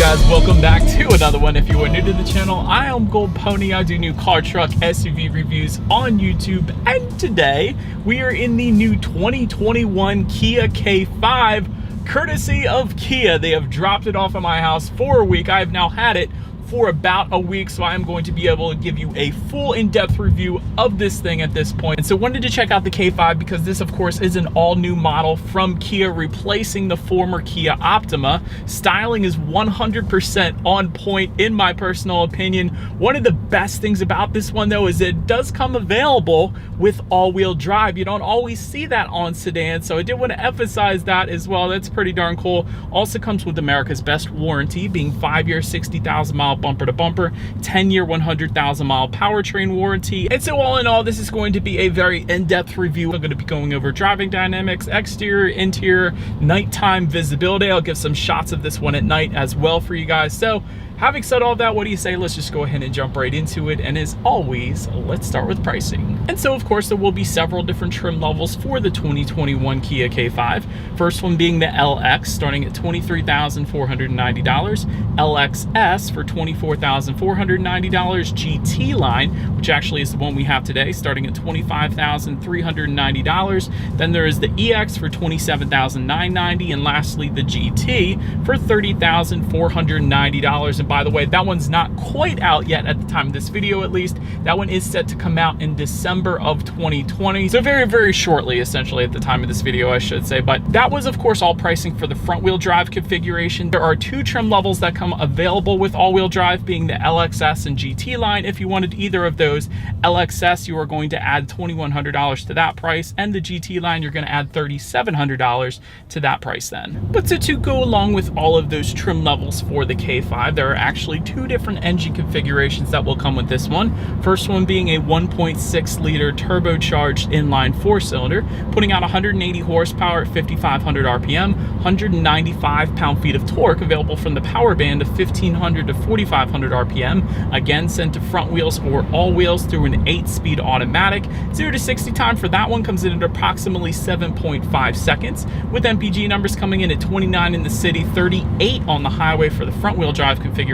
guys, welcome back to another one. If you are new to the channel, I am Gold Pony. I do new car, truck, SUV reviews on YouTube, and today we are in the new 2021 Kia K5 courtesy of Kia. They have dropped it off at my house for a week. I have now had it for about a week, so I am going to be able to give you a full in-depth review of this thing at this point. And so wanted to check out the K5 because this of course is an all-new model from Kia, replacing the former Kia Optima. Styling is 100% on point in my personal opinion. One of the best things about this one though is it does come available with all-wheel drive. You don't always see that on sedans, so I did want to emphasize that as well. That's pretty darn cool. Also comes with America's best warranty, being 5 years, 60,000 mile bumper to bumper, 10-year, 100,000 mile powertrain warranty. And so all in all, this is going to be a very in-depth review. I'm going to be going over driving dynamics, exterior, interior, nighttime visibility. I'll give some shots of this one at night as well for you guys. So having said all that, what do you say? Let's just go ahead and jump right into it. And as always, let's start with pricing. And so of course, there will be several different trim levels for the 2021 Kia K5. First one being the LX, starting at $23,490. LXS for $24,490. GT line, which actually is the one we have today, starting at $25,390. Then there is the EX for $27,990. And lastly, the GT for $30,490. And by the way, that one's not quite out yet at the time of this video, at least. That one is set to come out in December of 2020. So very, very shortly, essentially, at the time of this video, I should say. But that was, of course, all pricing for the front-wheel drive configuration. There are two trim levels that come available with all-wheel drive, being the LXS and GT line. If you wanted either of those, LXS, you are going to add $2,100 to that price, and the GT line, you're going to add $3,700 to that price then. But to go along with all of those trim levels for the K5, there are actually two different engine configurations that will come with this one. First one being a 1.6 liter turbocharged inline four-cylinder, putting out 180 horsepower at 5,500 RPM, 195 pound-feet of torque, available from the power band of 1,500 to 4,500 RPM. Again, sent to front wheels or all wheels through an 8-speed automatic. 0 to 60 time for that one comes in at approximately 7.5 seconds, with MPG numbers coming in at 29 in the city, 38 on the highway for the front-wheel drive configuration,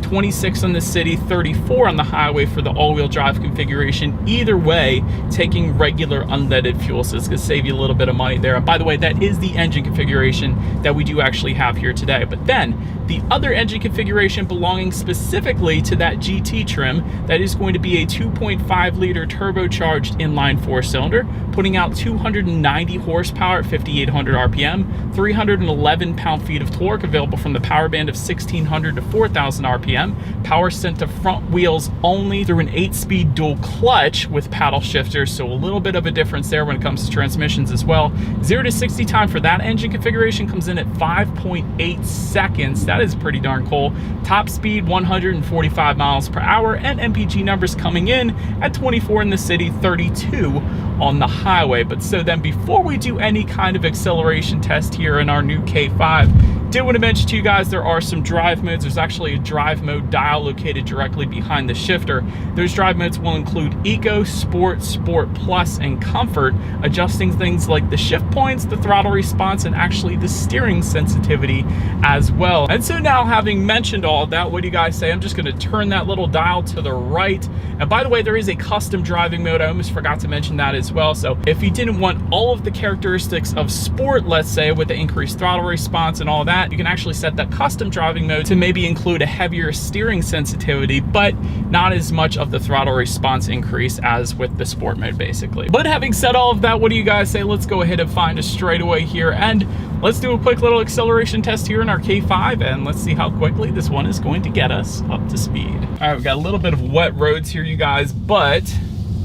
26 on the city, 34 on the highway for the all-wheel drive configuration. Either way, taking regular unleaded fuel, so it's going to save you a little bit of money there. And by the way, that is the engine configuration that we do actually have here today. But then the other engine configuration belonging specifically to that GT trim, that is going to be a 2.5 liter turbocharged inline four-cylinder, putting out 290 horsepower at 5,800 RPM, 311 pound-feet of torque, available from the power band of 1,600 to 4,000 RPM. Power sent to front wheels only through an 8-speed dual clutch with paddle shifters, so a little bit of a difference there when it comes to transmissions as well. 0 to 60 time for that engine configuration comes in at 5.8 seconds. That is pretty darn cool. Top speed 145 miles per hour, and MPG numbers coming in at 24 in the city, 32 on the highway. But so then, before we do any kind of acceleration test here in our new K5, did want to mention to you guys, there are some drive modes. There's actually a drive mode dial located directly behind the shifter. Those drive modes will include Eco, Sport, Sport Plus, and Comfort, adjusting things like the shift points, the throttle response, and actually the steering sensitivity as well. And so now, having mentioned all of that, what do you guys say? I'm just going to turn that little dial to the right. And by the way, there is a custom driving mode. I almost forgot to mention that as well. So if you didn't want all of the characteristics of Sport, let's say, with the increased throttle response and all that, you can actually set that custom driving mode to maybe include a heavier steering sensitivity, but not as much of the throttle response increase as with the Sport mode, basically. But having said all of that, what do you guys say? Let's go ahead and find a straightaway here, and let's do a quick little acceleration test here in our K5, and let's see how quickly this one is going to get us up to speed. All right, we've got a little bit of wet roads here, you guys, but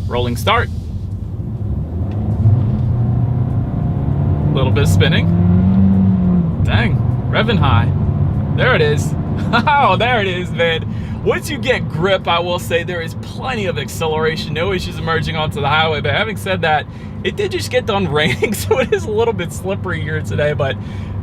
rolling start. A little bit of spinning. Dang, revving high. There it is. Oh, there it is, man. Once you get grip, I will say there is plenty of acceleration, no issues emerging onto the highway. But having said that, it did just get done raining, so it is a little bit slippery here today, but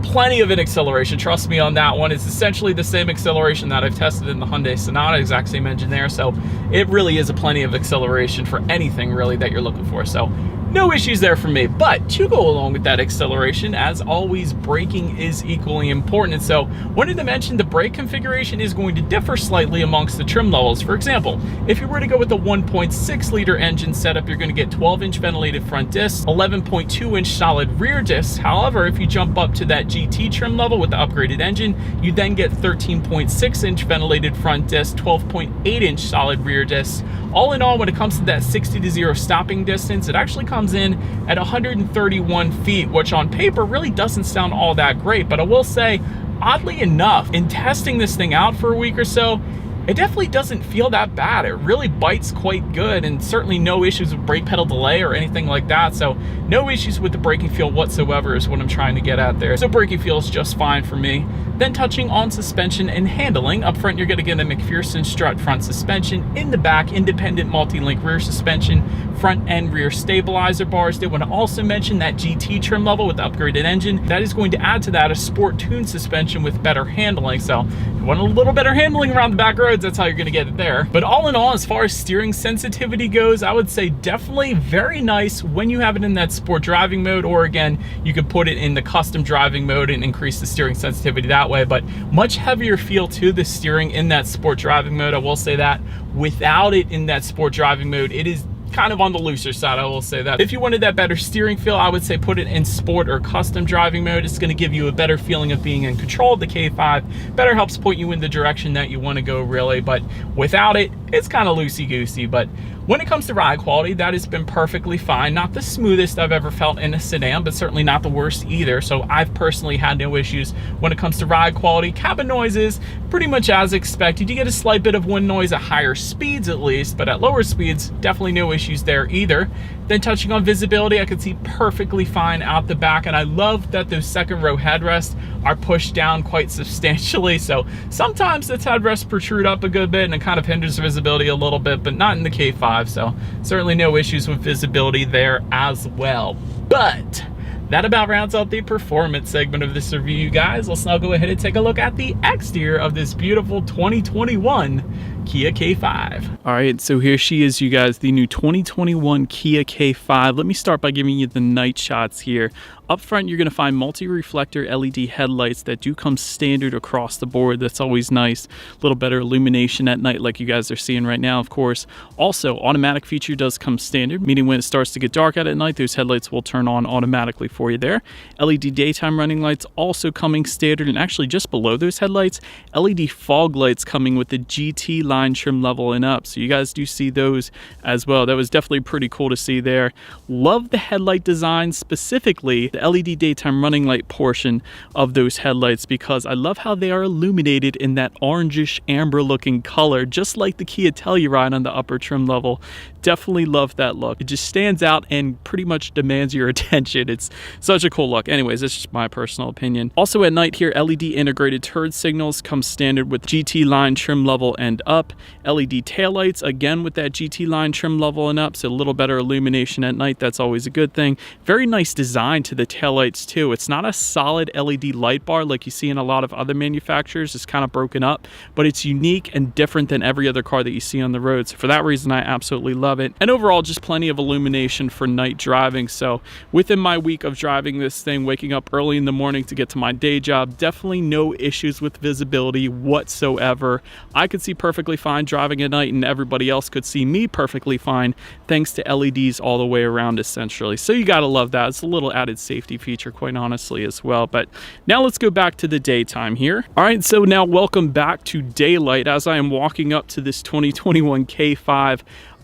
plenty of an acceleration. Trust me on that one. It's essentially the same acceleration that I've tested in the Hyundai Sonata, exact same engine there. So it really is a plenty of acceleration for anything really that you're looking for. So no issues there for me. But to go along with that acceleration, as always, braking is equally important. And so wanted to mention the brake configuration is going to differ slightly amongst the trim levels. For example, if you were to go with the 1.6 liter engine setup, you're going to get 12-inch ventilated front discs, 11.2-inch solid rear discs. However, if you jump up to that GT trim level with the upgraded engine, you then get 13.6-inch ventilated front discs, 12.8-inch solid rear discs. All in all, when it comes to that 60 to 0 stopping distance, it actually comes in at 131 feet, which on paper really doesn't sound all that great. But I will say, oddly enough, in testing this thing out for a week or so, it definitely doesn't feel that bad. It really bites quite good, and certainly no issues with brake pedal delay or anything like that. So no issues with the braking feel whatsoever is what I'm trying to get at there. So braking feels just fine for me. Then touching on suspension and handling, up front you're going to get a McPherson strut front suspension, in the back independent multi-link rear suspension, front and rear stabilizer bars. They want to also mention that GT trim level with the upgraded engine. That is going to add to that a sport tuned suspension with better handling. So if you want a little better handling around the back roads, that's how you're going to get it there. But all in all, as far as steering sensitivity goes, I would say definitely very nice when you have it in that sport driving mode, or again, you could put it in the custom driving mode and increase the steering sensitivity that way. But much heavier feel to the steering in that sport driving mode. I will say that without it in that sport driving mode, it is kind of on the looser side, I will say that. If you wanted that better steering feel, I would say put it in sport or custom driving mode. It's going to give you a better feeling of being in control of the K5, better helps point you in the direction that you want to go really. But without it, it's kind of loosey-goosey. But when it comes to ride quality, that has been perfectly fine. Not the smoothest I've ever felt in a sedan, but certainly not the worst either. So I've personally had no issues when it comes to ride quality. Cabin noises, pretty much as expected. You get a slight bit of wind noise at higher speeds at least, but at lower speeds, definitely no issues there either. Then touching on visibility, I could see perfectly fine out the back, and I love that those second row headrests are pushed down quite substantially. So sometimes the headrests protrude up a good bit and it kind of hinders visibility a little bit, but not in the K5. So certainly no issues with visibility there as well. But that about rounds out the performance segment of this review, you guys. Let's now go ahead and take a look at the exterior of this beautiful 2021 Kia K5. All right, so here she is, you guys, the new 2021 Kia K5. Let me start by giving you the night shots here. Up front, you're going to find multi-reflector LED headlights that do come standard across the board. That's always nice. A little better illumination at night like you guys are seeing right now, of course. Also, automatic feature does come standard, meaning when it starts to get dark out at night, those headlights will turn on automatically for you there. LED daytime running lights also coming standard, and actually just below those headlights, LED fog lights coming with the GT line trim level and up. So you guys do see those as well. That was definitely pretty cool to see there. Love the headlight design, specifically the LED daytime running light portion of those headlights, because I love how they are illuminated in that orangish amber looking color, just like the Kia Telluride on the upper trim level. Definitely love that look. It just stands out and pretty much demands your attention. It's such a cool look. Anyways, that's just my personal opinion. Also at night here, LED integrated turn signals come standard with GT line trim level and up. LED taillights, again with that GT line trim level and up, so a little better illumination at night. That's always a good thing. Very nice design to the taillights too. It's not a solid LED light bar like you see in a lot of other manufacturers. It's kind of broken up, but it's unique and different than every other car that you see on the road. So for that reason, I absolutely love it. And overall, just plenty of illumination for night driving. So within my week of driving this thing, waking up early in the morning to get to my day job, definitely no issues with visibility whatsoever. I could see perfectly fine driving at night, and everybody else could see me perfectly fine thanks to LEDs all the way around essentially. So you gotta love that. It's a little added safety feature, quite honestly, as well. But now let's go back to the daytime here. All right, so now welcome back to daylight as I am walking up to this 2021 K5.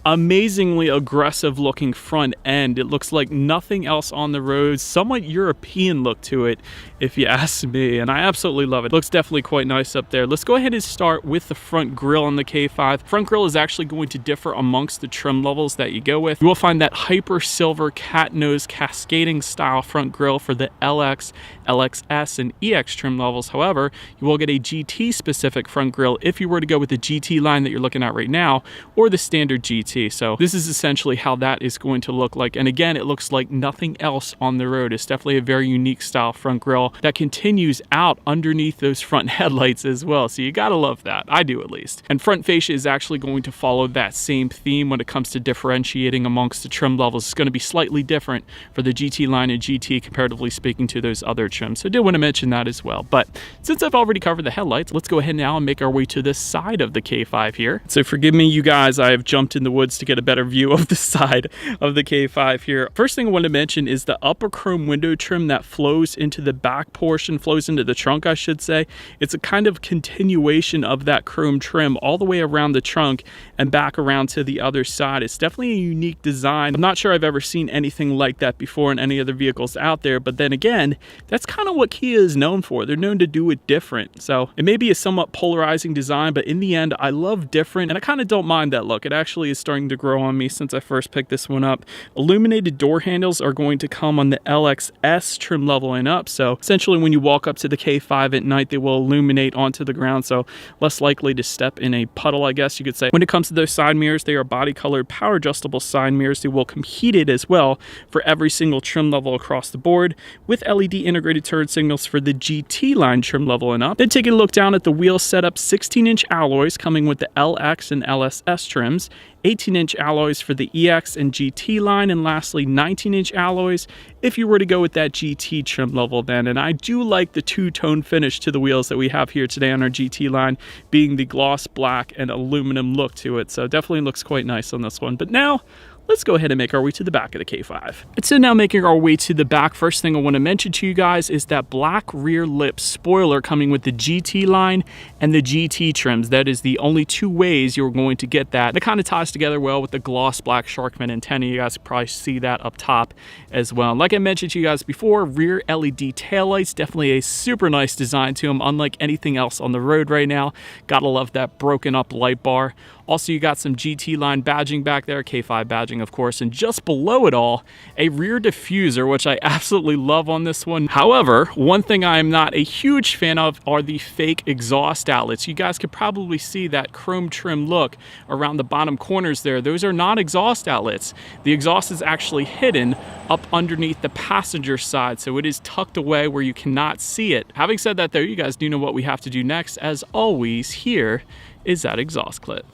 Amazingly aggressive looking front end. It looks like nothing else on the road. Somewhat European look to it, if you ask me, and I absolutely love it. Looks definitely quite nice up there. Let's go ahead and start with the front grille on the K5. Front grille is actually going to differ amongst the trim levels that you go with. You will find that hyper silver cat nose cascading style front grille for the LX, LXS, and EX trim levels. However, you will get a GT specific front grille if you were to go with the GT line that you're looking at right now, or the standard GT. GT. So this is essentially how that is going to look like. And again, it looks like nothing else on the road. It's definitely a very unique style front grille that continues out underneath those front headlights as well. So you gotta love that. I do, at least. And front fascia is actually going to follow that same theme when it comes to differentiating amongst the trim levels. It's going to be slightly different for the GT line and GT comparatively speaking to those other trims. So I did want to mention that as well. But since I've already covered the headlights, let's go ahead now and make our way to the side of the K5 here. So forgive me, you guys, I have jumped in the woods to get a better view of the side of the K5 here. First thing I want to mention is the upper chrome window trim that flows into the back portion, flows into the trunk, I should say. It's a kind of continuation of that chrome trim all the way around the trunk and back around to the other side. It's definitely a unique design. I'm not sure I've ever seen anything like that before in any other vehicles out there, but then again, that's kind of what Kia is known for. They're known to do it different. So it may be a somewhat polarizing design, but in the end, I love different, and I kind of don't mind that look. It actually is starting to grow on me since I first picked this one up. Illuminated door handles are going to come on the LXS trim level and up. So essentially when you walk up to the K5 at night, they will illuminate onto the ground, so less likely to step in a puddle, I guess you could say. When it comes to those side mirrors, they are body colored power adjustable side mirrors. They will come heated as well for every single trim level across the board, with LED integrated turn signals for the GT line trim level and up. Then taking a look down at the wheel setup, 16-inch alloys coming with the LX and LSS trims, 18-inch alloys for the EX and GT line, and lastly 19-inch alloys if you were to go with that GT trim level then. And I do like the two-tone finish to the wheels that we have here today on our GT line, being the gloss black and aluminum look to it. So definitely looks quite nice on this one. But now let's go ahead and make our way to the back of the K5. And so now making our way to the back, first thing I want to mention to you guys is that black rear lip spoiler coming with the GT line and the GT trims. That is the only two ways you're going to get that. And it kind of ties together well with the gloss black shark fin antenna. You guys can probably see that up top as well. And like I mentioned to you guys before, rear LED taillights, definitely a super nice design to them, unlike anything else on the road right now. Gotta love that broken up light bar. Also, you got some GT line badging back there, K5 badging, of course, and just below it all, a rear diffuser, which I absolutely love on this one. However, one thing I am not a huge fan of are the fake exhaust outlets. You guys could probably see that chrome trim look around the bottom corners there. Those are not exhaust outlets. The exhaust is actually hidden up underneath the passenger side, so it is tucked away where you cannot see it. Having said that though, you guys do know what we have to do next. As always, here is that exhaust clip.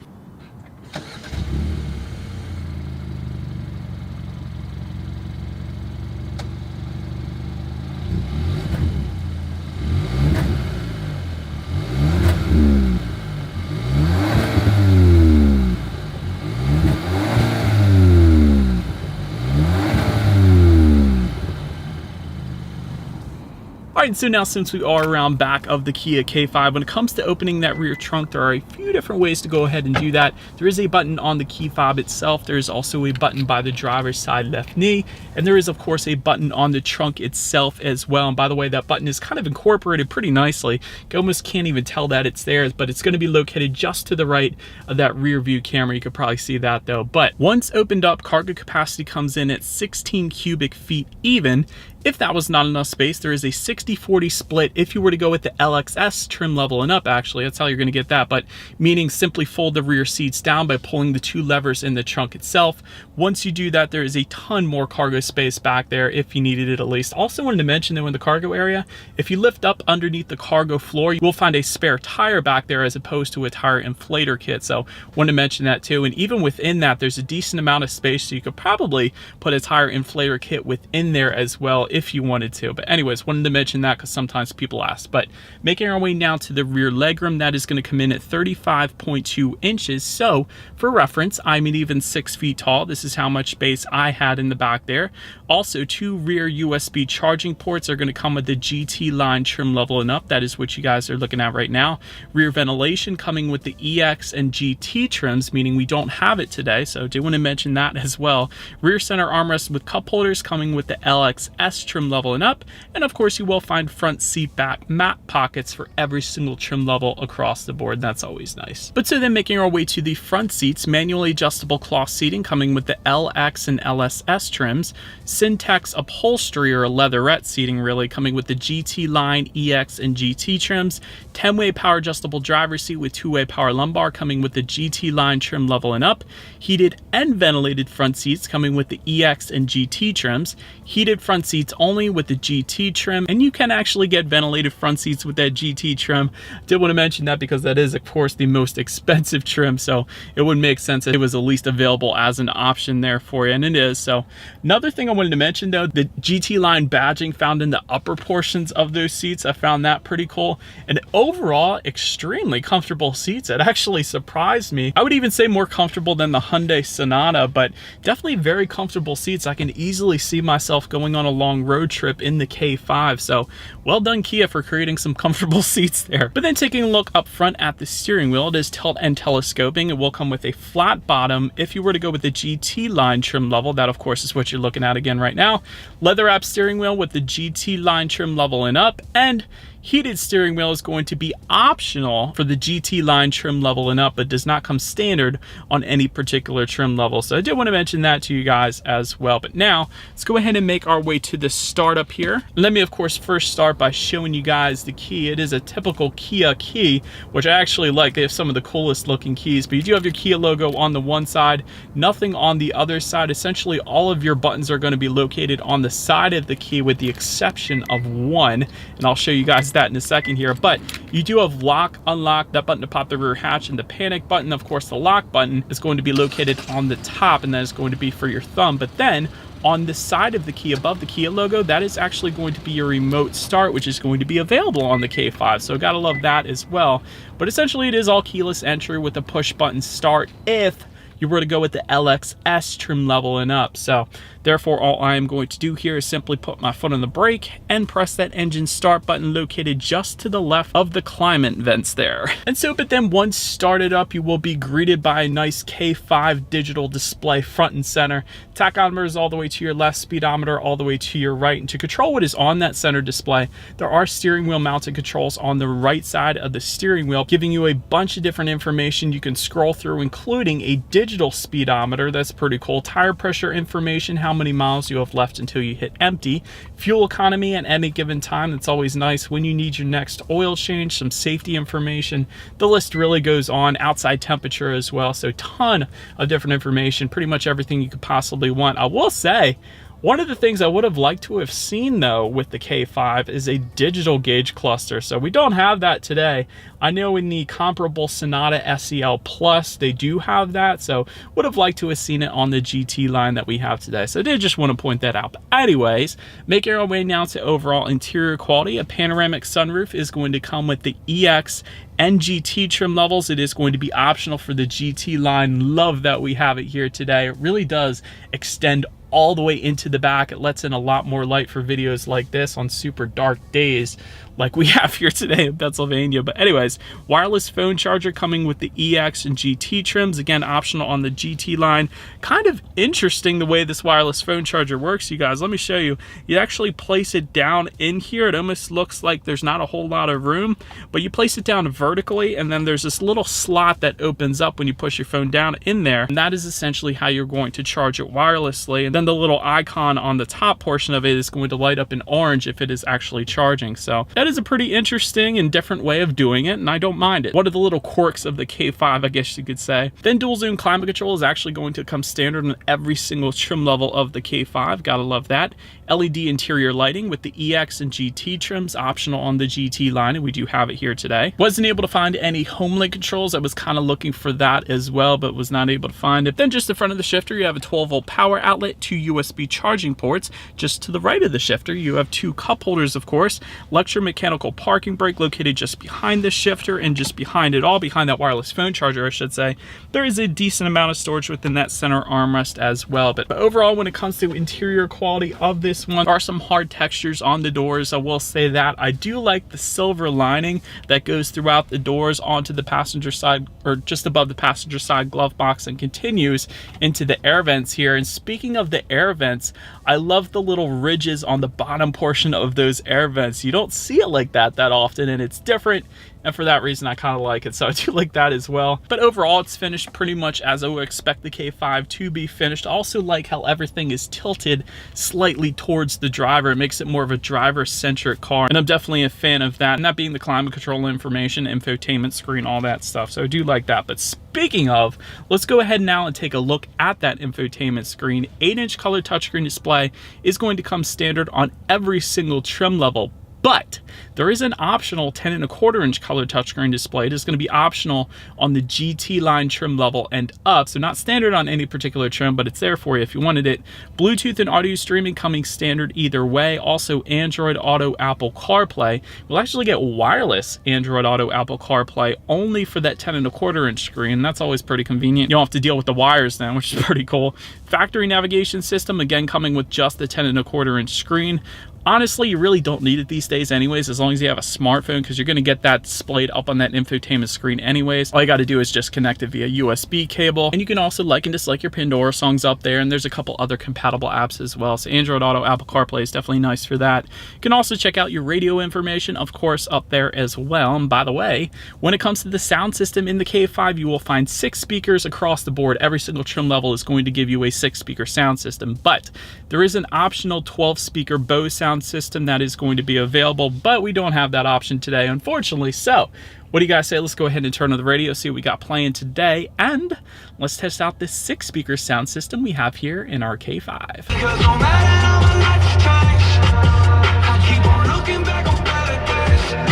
All right, so now since we are around back of the Kia K5, when it comes to opening that rear trunk, there are a few different ways to go ahead and do that. There is a button on the key fob itself. There is also a button by the driver's side left knee, and there is of course a button on the trunk itself as well. And by the way, that button is kind of incorporated pretty nicely. You almost can't even tell that it's there, but it's going to be located just to the right of that rear view camera. You could probably see that though. But once opened up, cargo capacity comes in at 16 cubic feet even. If that was not enough space, there is a 60-40 split if you were to go with the LXS trim level and up. Actually, that's how you're going to get that, but meaning simply fold the rear seats down by pulling the two levers in the trunk itself. Once you do that, there is a ton more cargo space back there if you needed it at least. Also wanted to mention that in the cargo area, if you lift up underneath the cargo floor, you will find a spare tire back there as opposed to a tire inflator kit. So wanted to mention that too. And even within that, there's a decent amount of space, so you could probably put a tire inflator kit within there as well if you wanted to. But anyways, wanted to mention that because sometimes people ask. But making our way now to the rear legroom, that is going to come in at 35.2 inches. So for reference, I'm an even 6 feet tall. This is how much space I had in the back there. Also, two rear USB charging ports are going to come with the GT line trim level and up. That is what you guys are looking at right now. Rear ventilation coming with the EX and GT trims, meaning we don't have it today, so I do want to mention that as well. Rear center armrest with cup holders coming with the LXS trim level and up, and of course you will find front seat back mat pockets for every single trim level across the board. That's always nice. But so then making our way to the front seats, manually adjustable cloth seating coming with the LX and LSS trims, Syntex upholstery, or a leatherette seating really, coming with the GT line, EX, and GT trims. 10-way power adjustable driver's seat with 2-way power lumbar, coming with the GT line trim level and up. Heated and ventilated front seats coming with the EX and GT trims. Heated front seats only with the GT trim, and you can actually get ventilated front seats with that GT trim. I did want to mention that because that is, of course, the most expensive trim, so it would make sense that it was at least available as an option there for you, and it is. So another thing I wanted to mention though, the GT line badging found in the upper portions of those seats, I found that pretty cool. And overall, extremely comfortable seats. It actually surprised me. I would even say more comfortable than the Hyundai Sonata, but definitely very comfortable seats. I can easily see myself going on a long road trip in the K5. So well done, Kia, for creating some comfortable seats there. But then taking a look up front at the steering wheel, it is tilt and telescoping. It will come with a flat bottom. If you were to go with the GT line trim level, that of course is what you're looking at again right now. Leather wrap steering wheel with the GT line trim level and up, and heated steering wheel is going to be optional for the GT line trim level and up, but does not come standard on any particular trim level. So I did want to mention that to you guys as well. But now let's go ahead and make our way to the startup here. Let me of course first start by showing you guys the key. It is a typical Kia key, which I actually like. They have some of the coolest looking keys, but you do have your Kia logo on the one side, nothing on the other side. Essentially all of your buttons are going to be located on the side of the key with the exception of one, and I'll show you guys that in a second here. But you do have lock, unlock, that button to pop the rear hatch, and the panic button. Of course, the lock button is going to be located on the top, and that is going to be for your thumb. But then on the side of the key above the Kia logo, that is actually going to be your remote start, which is going to be available on the K5. So gotta love that as well. But essentially it is all keyless entry with a push button start if you were to go with the LXS trim level and up. So therefore, all I am going to do here is simply put my foot on the brake and press that engine start button located just to the left of the climate vents there. And so, but then once started up, you will be greeted by a nice K5 digital display front and center. Tachometer is all the way to your left, speedometer all the way to your right. And to control what is on that center display, there are steering wheel mounted controls on the right side of the steering wheel, giving you a bunch of different information you can scroll through, including a digital speedometer. That's pretty cool. Tire pressure information, how many miles you have left until you hit empty. Fuel economy at any given time. That's always nice when you need your next oil change. Some safety information. The list really goes on. Outside temperature as well. So ton of different information. Pretty much everything you could possibly want. I will say, one of the things I would have liked to have seen though with the K5 is a digital gauge cluster. So we don't have that today. I know in the comparable Sonata SEL Plus, they do have that. So would have liked to have seen it on the GT line that we have today. So I did just want to point that out. But anyways, making our way now to overall interior quality. A panoramic sunroof is going to come with the EX and GT trim levels. It is going to be optional for the GT line. Love that we have it here today. It really does extend all the way into the back. It lets in a lot more light for videos like this on super dark days like we have here today in Pennsylvania. But anyways, wireless phone charger coming with the EX and GT trims. Again, optional on the GT line. Kind of interesting the way this wireless phone charger works, you guys. Let me show you. You actually place it down in here. It almost looks like there's not a whole lot of room, but you place it down vertically, and then there's this little slot that opens up when you push your phone down in there. And that is essentially how you're going to charge it wirelessly. And then the little icon on the top portion of it is going to light up in orange if it is actually charging. So that is a pretty interesting and different way of doing it, and I don't mind it. One of the little quirks of the K5, I guess you could say. Then dual zone climate control is actually going to come standard on every single trim level of the K5. Gotta love that. LED interior lighting with the EX and GT trims, optional on the GT line, and we do have it here today. Wasn't able to find any home link controls. I was kind of looking for that as well, but was not able to find it. Then just in front of the shifter, you have a 12-volt power outlet, 2 USB charging ports. Just to the right of the shifter, you have 2 cup holders, of course. Lecture mechanical parking brake located just behind the shifter, and just behind it all, behind that wireless phone charger, I should say, there is a decent amount of storage within that center armrest as well. But overall, when it comes to interior quality of this one, there are some hard textures on the doors. I will say that. I do like the silver lining that goes throughout the doors onto the passenger side, or just above the passenger side glove box, and continues into the air vents here. And speaking of the air vents, I love the little ridges on the bottom portion of those air vents. You don't see it like that often, and it's different. And for that reason, I kind of like it. So I do like that as well. But overall, it's finished pretty much as I would expect the K5 to be finished. I also like how everything is tilted slightly towards the driver. It makes it more of a driver-centric car. And I'm definitely a fan of that. And that being the climate control information, infotainment screen, all that stuff. So I do like that. But speaking of, let's go ahead now and take a look at that infotainment screen. 8-inch color touchscreen display is going to come standard on every single trim level. But there is an optional 10.25-inch color touchscreen display. It is going to be optional on the GT line trim level and up. So not standard on any particular trim, but it's there for you if you wanted it. Bluetooth and audio streaming coming standard either way. Also Android Auto, Apple CarPlay. We'll actually get wireless Android Auto, Apple CarPlay only for that 10.25-inch screen. That's always pretty convenient. You don't have to deal with the wires then, which is pretty cool. Factory navigation system, again, coming with just the 10.25-inch screen. Honestly, you really don't need it these days anyways, as long as you have a smartphone, because you're going to get that displayed up on that infotainment screen anyways. All you got to do is just connect it via USB cable. And you can also like and dislike your Pandora songs up there, and there's a couple other compatible apps as well. So Android Auto, Apple CarPlay is definitely nice for that. You can also check out your radio information, of course, up there as well. And by the way, when it comes to the sound system in the K5, you will find 6 speakers across the board. Every single trim level is going to give you a 6-speaker sound system, but there is an optional 12-speaker Bose sound system that is going to be available, but we don't have that option today, unfortunately. So what do you guys say? Let's go ahead and turn on the radio, see what we got playing today, and let's test out this 6-speaker sound system we have here in our K5.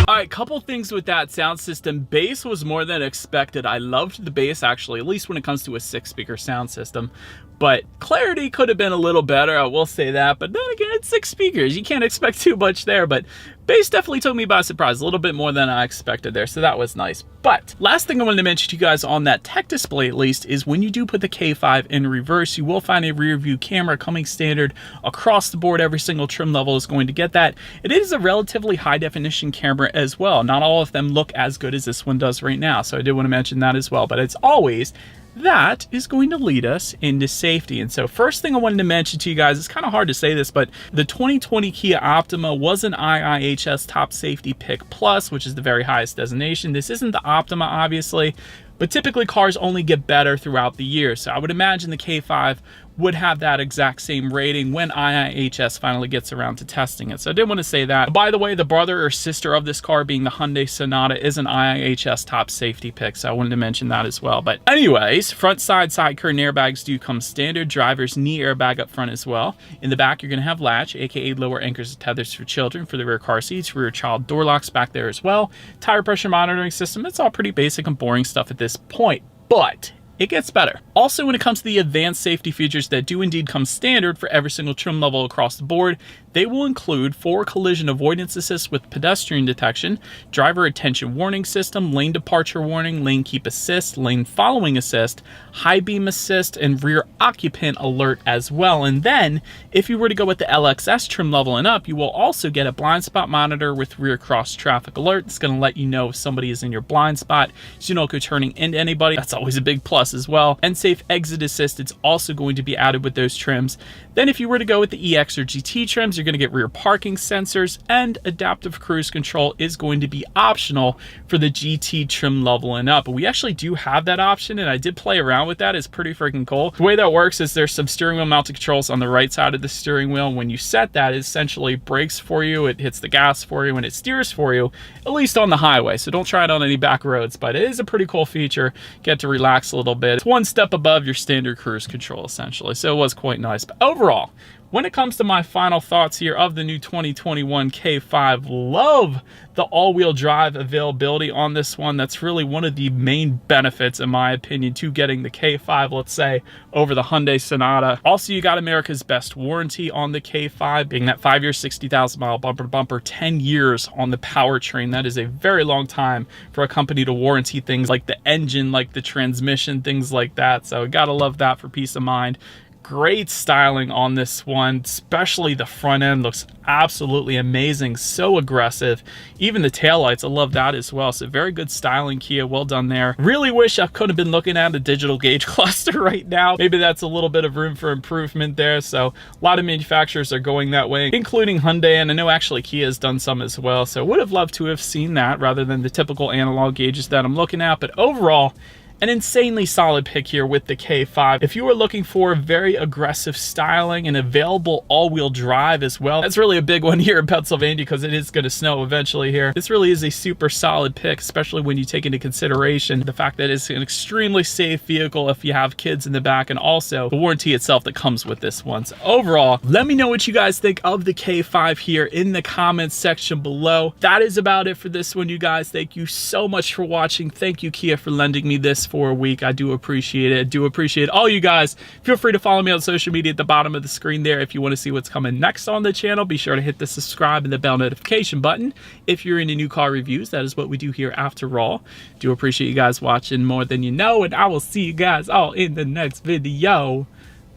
All right, couple things with that sound system. Bass was more than expected. I loved the bass, actually, at least when it comes to a 6-speaker sound system. But clarity could have been a little better, I will say that. But then again, it's 6 speakers. You can't expect too much there. But bass definitely took me by surprise, a little bit more than I expected there. So that was nice. But last thing I wanted to mention to you guys on that tech display, at least, is when you do put the K5 in reverse, you will find a rear view camera coming standard across the board. Every single trim level is going to get that. It is a relatively high definition camera as well. Not all of them look as good as this one does right now. So I did want to mention that as well. But it's always that is going to lead us into safety. And so first thing I wanted to mention to you guys, it's kind of hard to say this, but the 2020 Kia Optima was an IIHS Top Safety Pick Plus, which is the very highest designation. This isn't the Optima, obviously, but typically cars only get better throughout the year. So I would imagine the K5 would have that exact same rating when IIHS finally gets around to testing it. So I did want to say that. By the way, the brother or sister of this car, being the Hyundai Sonata, is an IIHS Top Safety Pick, so I wanted to mention that as well. But anyways, front side curtain airbags do come standard. Driver's knee airbag up front as well. In the back, you're going to have latch, aka lower anchors and tethers for children for the rear car seats, rear child door locks back there as well. Tire pressure monitoring system. It's all pretty basic and boring stuff at this point, but it gets better. Also, when it comes to the advanced safety features that do indeed come standard for every single trim level across the board, they will include 4 collision avoidance assist with pedestrian detection, driver attention warning system, lane departure warning, lane keep assist, lane following assist, high beam assist, and rear occupant alert as well. And then, if you were to go with the LXS trim level and up, you will also get a blind spot monitor with rear cross traffic alert. It's going to let you know if somebody is in your blind spot, so you don't go turning into anybody. That's always a big plus as well. And safe exit assist, it's also going to be added with those trims. Then if you were to go with the EX or GT trims, you're going to get rear parking sensors, and adaptive cruise control is going to be optional for the GT trim level and up. But we actually do have that option, and I did play around with that. It's pretty freaking cool. The way that works is there's some steering wheel mounted controls on the right side of the steering wheel. When you set that, it essentially brakes for you, it hits the gas for you, and it steers for you, at least on the highway. So don't try it on any back roads, but it is a pretty cool feature. Get to relax a little bit. It's one step above your standard cruise control, essentially. So it was quite nice. But overall, when it comes to my final thoughts here of the new 2021 K5, love the all-wheel drive availability on this one. That's really one of the main benefits, in my opinion, to getting the K5, let's say, over the Hyundai Sonata. Also, you got America's best warranty on the K5, being that 5 years, 60,000 mile bumper to bumper, 10 years on the powertrain. That is a very long time for a company to warranty things like the engine, like the transmission, things like that. So gotta love that for peace of mind. Great styling on this one, especially the front end looks absolutely amazing, so aggressive. Even the taillights, I love that as well. So very good styling, Kia, well done there. Really wish I could have been looking at a digital gauge cluster right now. Maybe that's a little bit of room for improvement there. So a lot of manufacturers are going that way, including Hyundai, and I know actually Kia has done some as well. So would have loved to have seen that rather than the typical analog gauges that I'm looking at. But overall, an insanely solid pick here with the K5. If you are looking for very aggressive styling and available all-wheel drive as well, that's really a big one here in Pennsylvania because it is going to snow eventually here. This really is a super solid pick, especially when you take into consideration the fact that it's an extremely safe vehicle if you have kids in the back, and also the warranty itself that comes with this one. So overall, let me know what you guys think of the K5 here in the comments section below. That is about it for this one, you guys. Thank you so much for watching. Thank you, Kia, for lending me this for a week. I do appreciate it. I do appreciate all you guys. Feel free to follow me on social media at the bottom of the screen there. If you want to see what's coming next on the channel, be sure to hit the subscribe and the bell notification button. If you're into new car reviews, that is what we do here after all. Do appreciate you guys watching more than you know, and I will see you guys all in the next video.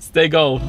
Stay gold.